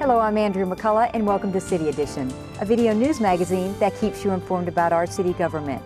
Hello, I'm Andrew McCullough and welcome to City Edition, a video news magazine that keeps you informed about our city government.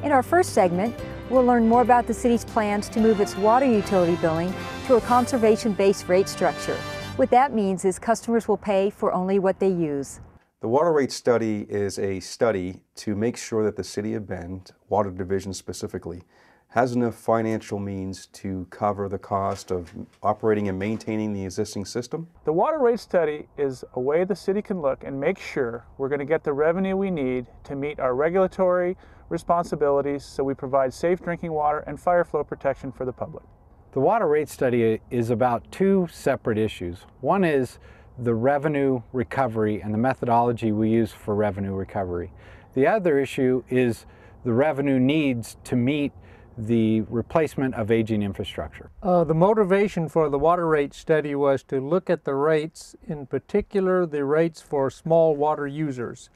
In our first segment, we'll learn more about the city's plans to move its water utility billing to a conservation-based rate structure. What that means is customers will pay for only what they use. The water rate study is a study to make sure that the City of Bend, Water Division specifically, has enough financial means to cover the cost of operating and maintaining the existing system. The water rate study is a way the city can look and make sure we're going to get the revenue we need to meet our regulatory responsibilities so we provide safe drinking water and fire flow protection for the public. The water rate study is about two separate issues. One is the revenue recovery and the methodology we use for revenue recovery. The other issue is the revenue needs to meet the replacement of aging infrastructure. The motivation for the water rate study was to look at the rates, in particular the rates for small water users,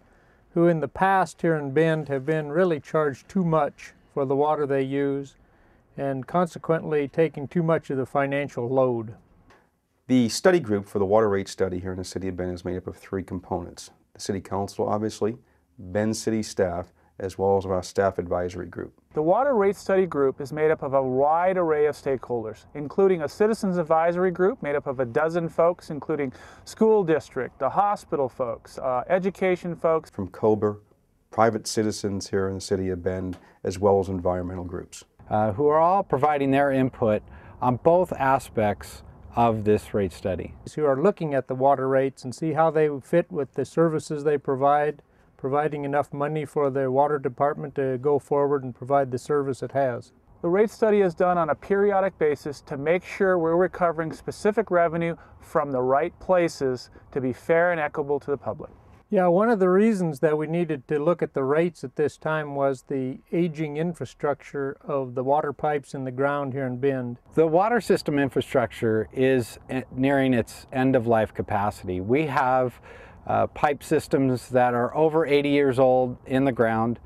who in the past here in Bend have been really charged too much for the water they use and consequently taking too much of the financial load. The study group for the water rate study here in the City of Bend is made up of three components. The City Council, obviously, Bend City staff, as well as our staff advisory group. The water rate study group is made up of a wide array of stakeholders, including a citizens advisory group made up of a dozen folks, including school district, the hospital folks, education folks. From COBRA, private citizens here in the City of Bend, as well as environmental groups. Who are all providing their input on both aspects of this rate study. Who are looking at the water rates and see how they fit with the services they provide, providing enough money for the water department to go forward and provide the service it has. The rate study is done on a periodic basis to make sure we're recovering specific revenue from the right places to be fair and equitable to the public. Yeah, one of the reasons that we needed to look at the rates at this time was the aging infrastructure of the water pipes in the ground here in Bend. The water system infrastructure is nearing its end-of-life capacity. We have pipe systems that are over 80 years old in the ground.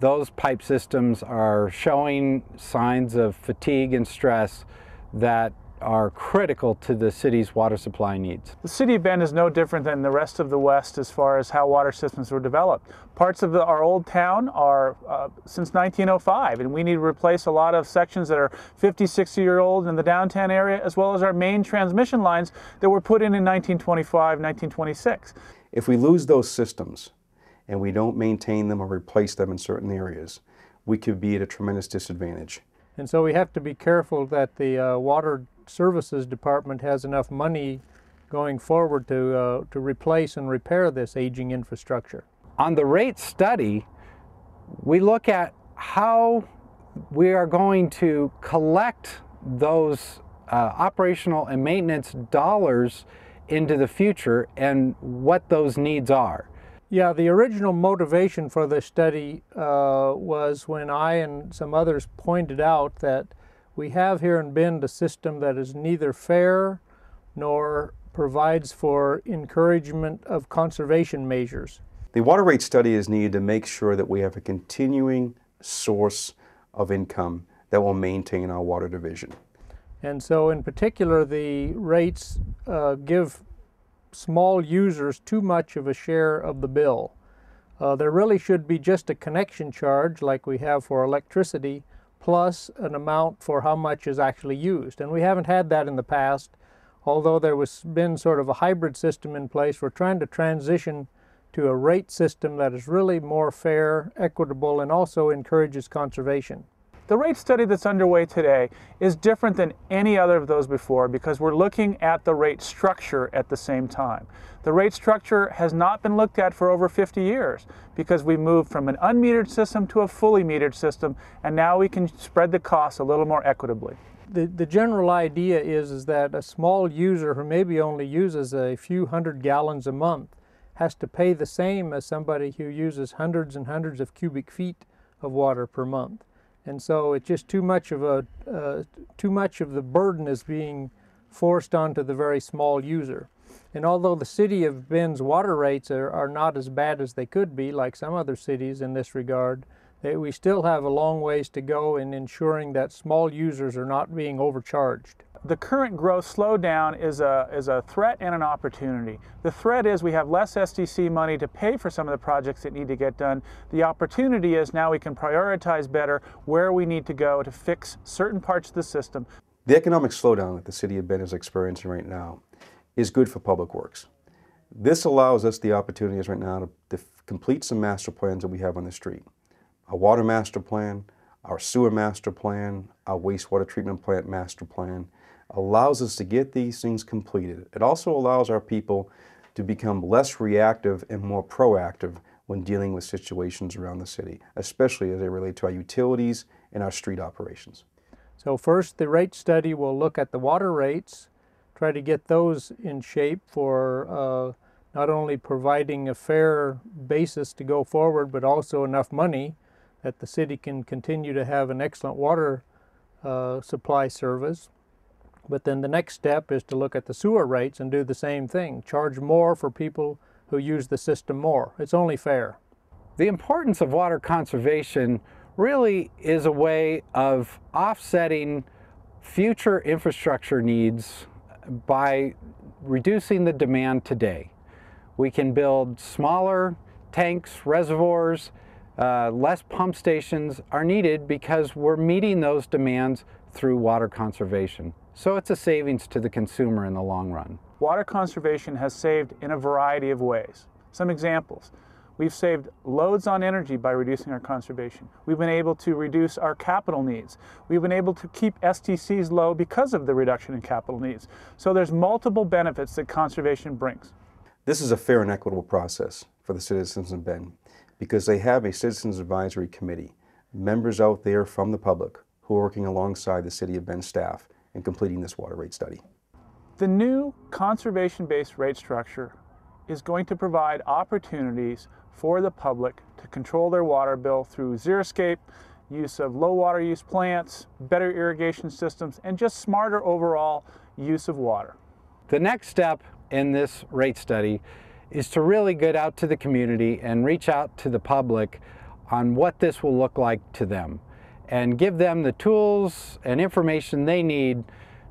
Those pipe systems are showing signs of fatigue and stress that are critical to the city's water supply needs. The City of Bend is no different than the rest of the West as far as how water systems were developed. Parts of our old town are since 1905, and we need to replace a lot of sections that are 50, 60-year-old in the downtown area, as well as our main transmission lines that were put in 1925, 1926. If we lose those systems and we don't maintain them or replace them in certain areas, we could be at a tremendous disadvantage. And so we have to be careful that the Water Services Department has enough money going forward to replace and repair this aging infrastructure. On the rate study, we look at how we are going to collect those operational and maintenance dollars into the future and what those needs are. Yeah, the original motivation for the study was when I and some others pointed out that we have here in Bend a system that is neither fair nor provides for encouragement of conservation measures. The water rate study is needed to make sure that we have a continuing source of income that will maintain our water division. And so in particular, the rates give small users too much of a share of the bill. There really should be just a connection charge like we have for electricity plus an amount for how much is actually used. And we haven't had that in the past, although there was been sort of a hybrid system in place. We're trying to transition to a rate system that is really more fair, equitable, and also encourages conservation. The rate study that's underway today is different than any other of those before because we're looking at the rate structure at the same time. The rate structure has not been looked at for over 50 years because we moved from an unmetered system to a fully metered system, and now we can spread the costs a little more equitably. The general idea is that a small user who maybe only uses a few hundred gallons a month has to pay the same as somebody who uses hundreds and hundreds of cubic feet of water per month. And so it's just too much of the burden is being forced onto the very small user. And although the City of Bend's water rates are not as bad as they could be, like some other cities in this regard, we still have a long ways to go in ensuring that small users are not being overcharged. The current growth slowdown is a threat and an opportunity. The threat is we have less SDC money to pay for some of the projects that need to get done. The opportunity is now we can prioritize better where we need to go to fix certain parts of the system. The economic slowdown that the City of Bend is experiencing right now is good for public works. This allows us the opportunities right now to complete some master plans that we have on the street. Our water master plan, our sewer master plan, our wastewater treatment plant master plan allows us to get these things completed. It also allows our people to become less reactive and more proactive when dealing with situations around the city, especially as they relate to our utilities and our street operations. So first, the rate study will look at the water rates, try to get those in shape for not only providing a fair basis to go forward, but also enough money that the city can continue to have an excellent water supply service. But then the next step is to look at the sewer rates and do the same thing. Charge more for people who use the system more. It's only fair. The importance of water conservation really is a way of offsetting future infrastructure needs by reducing the demand today. We can build smaller tanks, reservoirs, less pump stations are needed because we're meeting those demands through water conservation. So it's a savings to the consumer in the long run. Water conservation has saved in a variety of ways. Some examples. We've saved loads on energy by reducing our conservation. We've been able to reduce our capital needs. We've been able to keep STCs low because of the reduction in capital needs. So there's multiple benefits that conservation brings. This is a fair and equitable process for the citizens of Bend because they have a Citizens Advisory Committee, members out there from the public who are working alongside the City of Bend staff in completing this water rate study. The new conservation-based rate structure is going to provide opportunities for the public to control their water bill through xeriscape, use of low water use plants, better irrigation systems, and just smarter overall use of water. The next step in this rate study is to really get out to the community and reach out to the public on what this will look like to them and give them the tools and information they need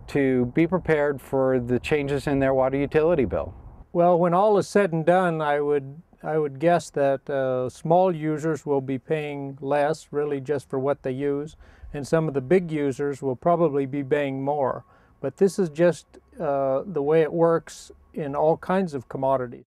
to be prepared for the changes in their water utility bill. Well, when all is said and done, I would guess that small users will be paying less, really just for what they use, and some of the big users will probably be paying more. But this is just the way it works in all kinds of commodities.